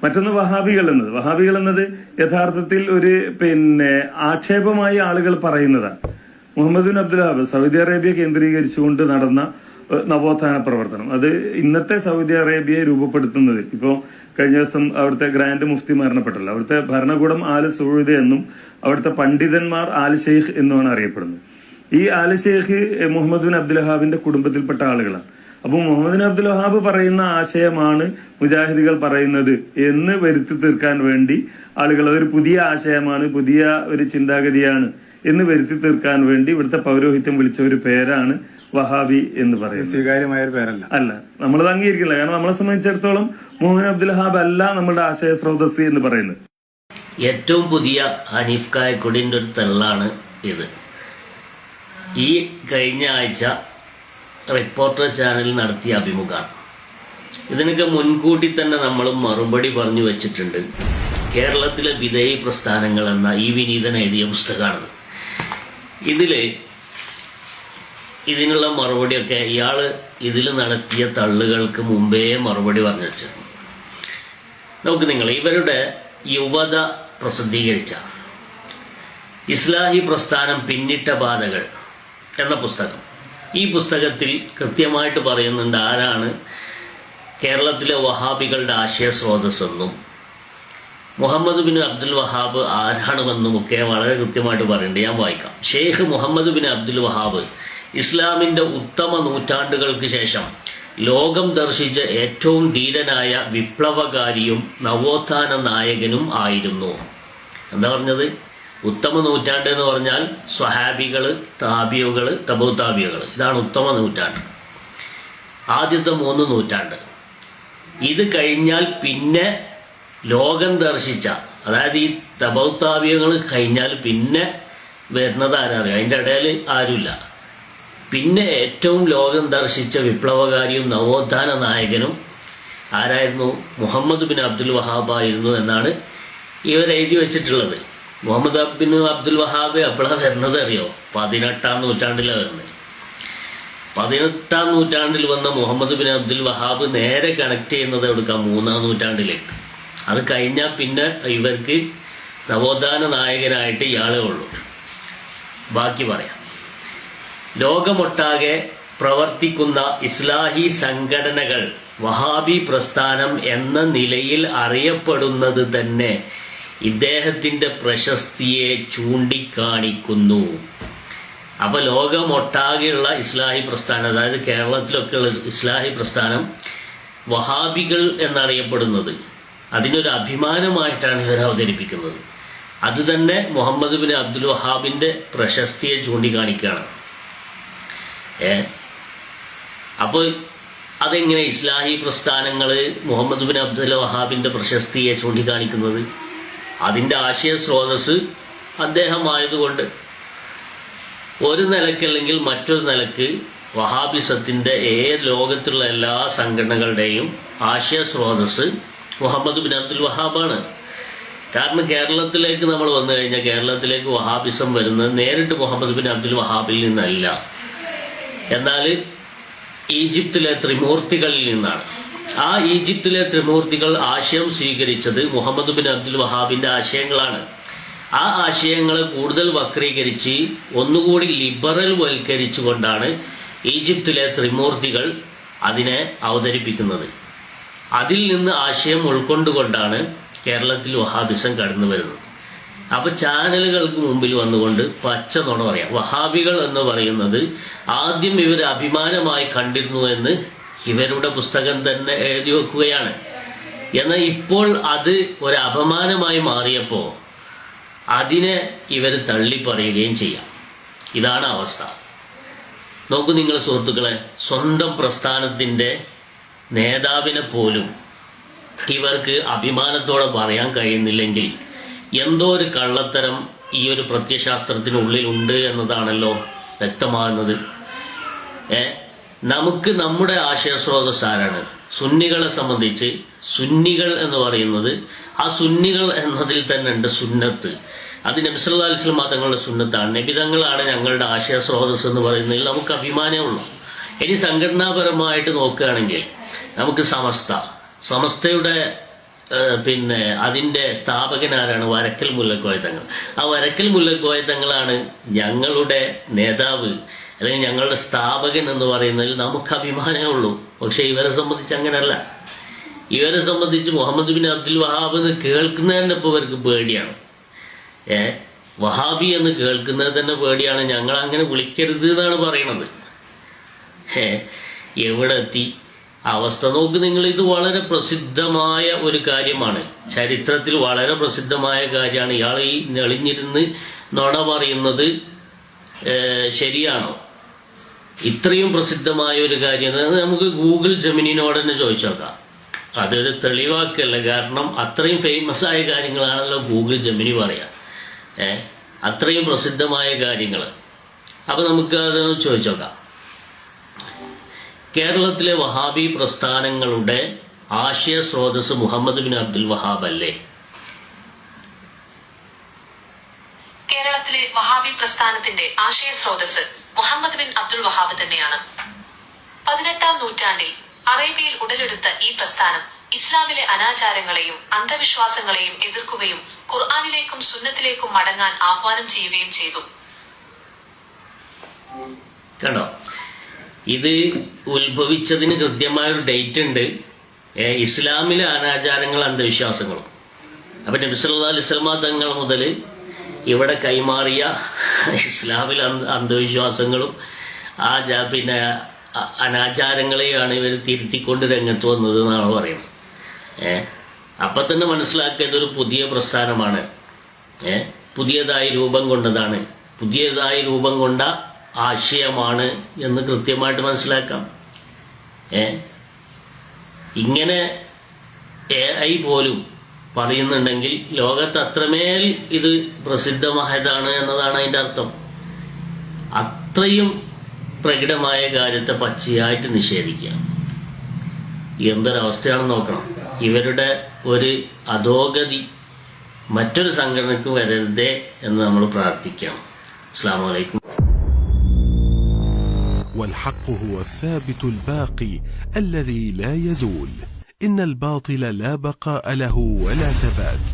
മറ്റൊന്ന് വഹാബികൾ എന്നത് യഥാർത്ഥത്തിൽ ഒരു ആക്ഷേപമായി ആളുകൾ പറയുന്നതാണ്. Muhammad bin Abdul Wahhab Saudi Arabia കേന്ദ്രീകരിച്ചുകൊണ്ട് നടന്ന നവോത്ഥാന പ്രവർത്തനം, അത് ഇന്നത്തെ സൗദി അറേബ്യയെ രൂപപ്പെടുത്തുന്നതിൽ ഇപ്പോൾ കഴിഞ്ഞ ദിവസം അവിടുത്തെ ഗ്രാൻഡ് മുഫ്തി മരണപ്പെട്ടല്ലോ. അവിടുത്തെ ഭരണകൂടം ആല് സൗദ് എന്നും അവിടുത്തെ പണ്ഡിതന്മാർ ആല് ഷെയ്ഖ് എന്നുമാണ് അറിയപ്പെടുന്നത്. ഈ ആല് ഷെയ്ഖ് മുഹമ്മദ് ബിൻ അബ്ദുൽ വഹാബിന്റെ കുടുംബത്തിൽപ്പെട്ട ആളുകളാണ്. അപ്പൊ മുഹമ്മദ് ബിൻ അബ്ദുൽ വഹാബ് പറയുന്ന ആശയമാണ് മുജാഹിദുകൾ പറയുന്നത് എന്ന് വരുത്തി തീർക്കാൻ വേണ്ടി ആളുകൾ അതൊരു പുതിയ ആശയമാണ്, പുതിയ ഒരു ചിന്താഗതിയാണ് എന്ന് വരുത്തി തീർക്കാൻ വേണ്ടി ഇവിടുത്തെ പൗരോഹിത്യം വിളിച്ച ഒരു പേരാണ് വഹാബി എന്ന് പറയുന്നത്. സ്വീകാര്യമായ ഒരു പേരല്ല, അല്ല, നമ്മളത് അംഗീകരിക്കില്ല. കാരണം നമ്മളെ സംബന്ധിച്ചിടത്തോളം മുഹമ്മദ് അബ്ദുൽ വഹാബ് അല്ല നമ്മുടെ ആശയ സ്രോതസ് എന്ന് പറയുന്നത്. ഏറ്റവും പുതിയ ഹനീഫ് കായക്കൊടിന്റെ ഒരു തെള്ളാണ് ഇത്. ഈ കഴിഞ്ഞ ആഴ്ച റിപ്പോർട്ടർ ചാനലിൽ നടത്തിയ അഭിമുഖമാണ്. ഇതിനൊക്കെ മുൻകൂട്ടി തന്നെ നമ്മൾ മറുപടി പറഞ്ഞു വെച്ചിട്ടുണ്ട്. കേരളത്തിലെ വിധേയ പ്രസ്ഥാനങ്ങൾ എന്ന ഈ വിനീതൻ എഴുതിയ പുസ്തകമാണിത്. ഇതിനുള്ള മറുപടിയൊക്കെ ഇതിൽ നടത്തിയ തള്ളുകൾക്ക് മുമ്പേ മറുപടി പറഞ്ഞു വെച്ചത്. ഇവരുടെ യുവത പ്രസിദ്ധീകരിച്ച ഇസ്ലാഹി പ്രസ്ഥാനം പിന്നിട്ട പാതകൾ എന്ന പുസ്തകം, ഈ പുസ്തകത്തിൽ കൃത്യമായിട്ട് പറയുന്നുണ്ട് ആരാണ് കേരളത്തിലെ വഹാബികളുടെ ആശയ സ്രോതസ്സെന്നും മുഹമ്മദ് ബിൻ അബ്ദുൽ വഹാബ് ആരാണെന്നുമൊക്കെ വളരെ കൃത്യമായിട്ട് പറയുന്നുണ്ട്. ഞാൻ വായിക്കാം. ഷെയ്ഖ് മുഹമ്മദ് ബിൻ അബ്ദുൽ വഹാബ് ഇസ്ലാമിന്റെ ഉത്തമ നൂറ്റാണ്ടുകൾക്ക് ശേഷം ലോകം ദർശിച്ച ഏറ്റവും ധീരനായ വിപ്ലവകാരിയും നവോത്ഥാന നായകനും ആയിരുന്നു. എന്താ പറഞ്ഞത്? ഉത്തമ നൂറ്റാണ്ട് എന്ന് പറഞ്ഞാൽ സ്വഹാബികള്, താബിയുകള്, തബൂ താബിയുകള്, ഇതാണ് ഉത്തമ നൂറ്റാണ്ട്. ആദ്യത്തെ 3 നൂറ്റാണ്ട്. ഇത് കഴിഞ്ഞാൽ പിന്നെ ലോകം ദർശിച്ച, അതായത് ഈ തബൂ താബിയങ്ങൾ കഴിഞ്ഞാൽ പിന്നെ വരുന്നത് ആരറിയാം? അതിൻ്റെ ഇടയിൽ ആരുമില്ല. പിന്നെ ഏറ്റവും ലോകം ദർശിച്ച വിപ്ലവകാരിയും നവോത്ഥാന നായകനും ആരായിരുന്നു? മുഹമ്മദ് ബിൻ അബ്ദുൽ വഹാബ് ആയിരുന്നു എന്നാണ് ഇവർ എഴുതി വെച്ചിട്ടുള്ളത്. മുഹമ്മദ് ബിൻ അബ്ദുൽ വഹാബ് എപ്പോഴാണ് വരുന്നത് അറിയോ? 18-ാം നൂറ്റാണ്ടിലാണ് വരുന്നത്. 18-ാം നൂറ്റാണ്ടിൽ വന്ന മുഹമ്മദ് ബിൻ അബ്ദുൽ വഹാബ് നേരെ കണക്ട് ചെയ്യുന്നത് എടുക്കാം 3-ാം നൂറ്റാണ്ടിലേക്ക്. അത് കഴിഞ്ഞാൽ പിന്നെ ഇവർക്ക് നവോത്ഥാന നായകനായിട്ട് ഇയാളേ ഉള്ളൂ. ബാക്കി പറയാം. ലോകമൊട്ടാകെ പ്രവർത്തിക്കുന്ന ഇസ്ലാഹി സംഘടനകൾ വഹാബി പ്രസ്ഥാനം എന്ന നിലയിൽ അറിയപ്പെടുന്നത് തന്നെ ഇദ്ദേഹത്തിന്റെ പ്രശസ്തിയെ ചൂണ്ടിക്കാണിക്കുന്നു. അപ്പൊ ലോകമൊട്ടാകെയുള്ള ഇസ്ലാഹി പ്രസ്ഥാനം, അതായത് കേരളത്തിലൊക്കെയുള്ള ഇസ്ലാഹി പ്രസ്ഥാനം വഹാബികൾ എന്നറിയപ്പെടുന്നത് അതിനൊരു അഭിമാനമായിട്ടാണ് ഇവർ അവതരിപ്പിക്കുന്നത്. അത് തന്നെ മുഹമ്മദ് ബിൻ അബ്ദുൽ വഹാബിന്റെ പ്രശസ്തിയെ ചൂണ്ടിക്കാണിക്കുകയാണ്. അപ്പോൾ അതെങ്ങനെ ഇസ്ലാഹി പ്രസ്ഥാനങ്ങൾ മുഹമ്മദ് ബിൻ അബ്ദുൽ വഹാബിന്റെ പ്രശസ്തിയെ ചൂണ്ടിക്കാണിക്കുന്നത്? അതിൻ്റെ ആശയ സ്രോതസ് അദ്ദേഹമായതുകൊണ്ട് ഒരു നിലക്കല്ലെങ്കിൽ മറ്റൊരു നിലക്ക് വഹാബിസത്തിൻ്റെ ലോകത്തുള്ള എല്ലാ സംഘടനകളുടെയും ആശയ സ്രോതസ് മുഹമ്മദ് ബിൻ അബ്ദുൽ വഹാബാണ്. കാരണം കേരളത്തിലേക്ക് നമ്മൾ വന്നു കഴിഞ്ഞാൽ കേരളത്തിലേക്ക് വഹാബിസം വരുന്നത് നേരിട്ട് മുഹമ്മദ് ബിൻ അബ്ദുൽ വഹാബിൽ നിന്നല്ല, എന്നാൽ ഈജിപ്തിലെ ത്രിമൂർത്തികളിൽ നിന്നാണ്. ആ ഈജിപ്തിലെ ത്രിമൂർത്തികൾ ആശയം സ്വീകരിച്ചത് മുഹമ്മദ് ബിൻ അബ്ദുൽ വഹാബിന്റെ ആശയങ്ങളാണ്. ആ ആശയങ്ങളെ കൂടുതൽ വക്രീകരിച്ച് ഒന്നുകൂടി ലിബറൽ വൽക്കരിച്ചുകൊണ്ടാണ് ഈജിപ്തിലെ ത്രിമൂർത്തികൾ അതിനെ അവതരിപ്പിക്കുന്നത്. അതിൽ നിന്ന് ആശയം ഉൾക്കൊണ്ടുകൊണ്ടാണ് കേരളത്തിൽ വഹാബിസം കടന്നു വരുന്നത്. അപ്പൊ ചാനലുകൾക്ക് മുമ്പിൽ വന്നുകൊണ്ട് പച്ച നുണ പറയാം. വഹാബികൾ എന്ന് പറയുന്നത് ആദ്യം ഇവർ അഭിമാനമായി കണ്ടിരുന്നു എന്ന് ഇവരുടെ പുസ്തകം തന്നെ എഴുതി വെക്കുകയാണ്. എന്നാൽ ഇപ്പോൾ അത് ഒരു അപമാനമായി മാറിയപ്പോൾ അതിനെ ഇവർ തള്ളിപ്പറയുകയും ചെയ്യാം. ഇതാണ് അവസ്ഥ. നോക്കൂ നിങ്ങൾ സുഹൃത്തുക്കളെ, സ്വന്തം പ്രസ്ഥാനത്തിൻ്റെ നേതാവിനെ പോലും ഇവർക്ക് അഭിമാനത്തോടെ പറയാൻ കഴിയുന്നില്ലെങ്കിൽ എന്തോ ഒരു കള്ളത്തരം ഈ ഒരു പ്രത്യയശാസ്ത്രത്തിനുള്ളിലുണ്ട് എന്നതാണല്ലോ വ്യക്തമാകുന്നത്. നമുക്ക് നമ്മുടെ ആശയസ്രോതസ് ആരാണ്? സുന്നികളെ സംബന്ധിച്ച് സുന്നികൾ എന്ന് പറയുന്നത്, ആ സുന്നികൾ എന്നതിൽ തന്നെ ഉണ്ട് സുന്നത്ത്. അത് നബി സല്ലല്ലാഹു അലൈഹി വസല്ലം തങ്ങളുടെ സുന്നത്താണ്. നബിതങ്ങളാണ് ഞങ്ങളുടെ ആശയസ്രോതസ് എന്ന് പറയുന്നതിൽ നമുക്ക് അഭിമാനമുള്ളൂ. ഇനി സംഘടനാപരമായിട്ട് നോക്കുകയാണെങ്കിൽ നമുക്ക് സമസ്തയുടെ പിന്നെ അതിൻ്റെ സ്ഥാപകനാരാണ്? വരക്കൽ മുല്ലക്കോയ തങ്ങൾ. ആ വരക്കൽ മുല്ലക്കോയ തങ്ങളാണ് ഞങ്ങളുടെ നേതാവ് അല്ലെങ്കിൽ ഞങ്ങളുടെ സ്ഥാപകൻ എന്ന് പറയുന്നതിൽ നമുക്ക് അഭിമാനമേ ഉള്ളൂ. പക്ഷെ ഇവരെ സംബന്ധിച്ച് അങ്ങനെയല്ല. ഇവരെ സംബന്ധിച്ച് മുഹമ്മദ് ബിൻ അബ്ദുൽ വഹാബ് എന്ന് കേൾക്കുന്നതിൻ്റെ ഇപ്പോൾ ഇവർക്ക് പേടിയാണ്. വഹാബി എന്ന് കേൾക്കുന്നത് തന്നെ പേടിയാണ്. ഞങ്ങൾ അങ്ങനെ വിളിക്കരുത് എന്നാണ് പറയണത്. എവിടെ എത്തി അവസ്ഥ നോക്ക് നിങ്ങൾ. ഇത് വളരെ പ്രസിദ്ധമായ ഒരു കാര്യമാണ്, ചരിത്രത്തിൽ വളരെ പ്രസിദ്ധമായ കാര്യമാണ്. ഇയാൾ ഈ നെളിഞ്ഞിരുന്ന് നുണ പറയുന്നത് ശരിയാണോ? ഇത്രയും പ്രസിദ്ധമായ ഒരു കാര്യം നമുക്ക് ഗൂഗിൾ ജെമിനിനോട് തന്നെ ചോദിച്ചു നോക്കാം. അതൊരു തെളിവാക്കല്ല, കാരണം അത്രയും ഫേമസ് ആയ കാര്യങ്ങളാണല്ലോ ഗൂഗിൾ ജെമിനി പറയാ. അത്രയും പ്രസിദ്ധമായ കാര്യങ്ങൾ. അപ്പൊ നമുക്ക് അത് ചോദിച്ചു നോക്കാം. കേരളത്തിലെ വഹാബി പ്രസ്ഥാനങ്ങളുടെ ആശയ സ്രോതസ് മുഹമ്മദ് ബിൻ അബ്ദുൽ വഹാബ് അല്ലേ? കേരളത്തിലെ വഹാബി പ്രസ്ഥാനത്തിന്റെ ആശയ സ്രോതസ് മുഹമ്മദ് ബിൻ അബ്ദുൽ വഹാബ് തന്നെയാണ്. 18-ാം നൂറ്റാണ്ടിൽ അറേബ്യയിൽ ഉടലെടുത്ത ഈ പ്രസ്ഥാനം ഇസ്ലാമിലെ അനാചാരങ്ങളെയും അന്ധവിശ്വാസങ്ങളെയും എതിർക്കുകയും ഖുർആനിലേക്കും സുന്നത്തിലേക്കും മടങ്ങാൻ ആഹ്വാനം ചെയ്യുകയും ചെയ്തു. കണ്ടോ, ഇത് ഉത്ഭവിച്ചതിന് കൃത്യമായൊരു ഡേറ്റ് ഉണ്ട്. ഇസ്ലാമിലെ അനാചാരങ്ങൾ അന്ധവിശ്വാസങ്ങളും. അപ്പൊ നബി സല്ലല്ലാഹു അലൈഹി വസല്ലം തങ്ങൾ മുതൽ ഇവിടെ കൈമാറിയ ഇസ്ലാമിലെ അന്ധവിശ്വാസങ്ങളും പിന്നെ അനാചാരങ്ങളെയാണ് ഇവർ തിരുത്തിക്കൊണ്ട് രംഗത്ത് വന്നത് എന്നാണ് പറയുന്നത്. അപ്പൊ തന്നെ മനസ്സിലാക്കിയത് ഒരു പുതിയ പ്രസ്ഥാനമാണ്, പുതിയതായി രൂപം കൊണ്ടതാണ്, പുതിയതായി രൂപം കൊണ്ട ആശയമാണ് എന്ന് കൃത്യമായിട്ട് മനസ്സിലാക്കാം. ഇങ്ങനെ AI പോലും പറയുന്നുണ്ടെങ്കിൽ ലോകത്ത് അത്രമേൽ ഇത് പ്രസിദ്ധമായതാണ് എന്നതാണ് അതിൻ്റെ അർത്ഥം. അത്രയും പ്രകടമായ കാര്യത്തെ പച്ചയായിട്ട് നിഷേധിക്കുക എന്തൊരവസ്ഥയാണെന്ന് നോക്കണം. ഇവരുടെ ഒരു അധോഗതി മറ്റൊരു സംഘടനയ്ക്ക് വരരുതേ എന്ന് നമ്മൾ പ്രാർത്ഥിക്കണം. അസ്സലാമു അലൈക്കും. والحق هو الثابت الباقي الذي لا يزول. إن الباطل لا بقاء له ولا ثبات.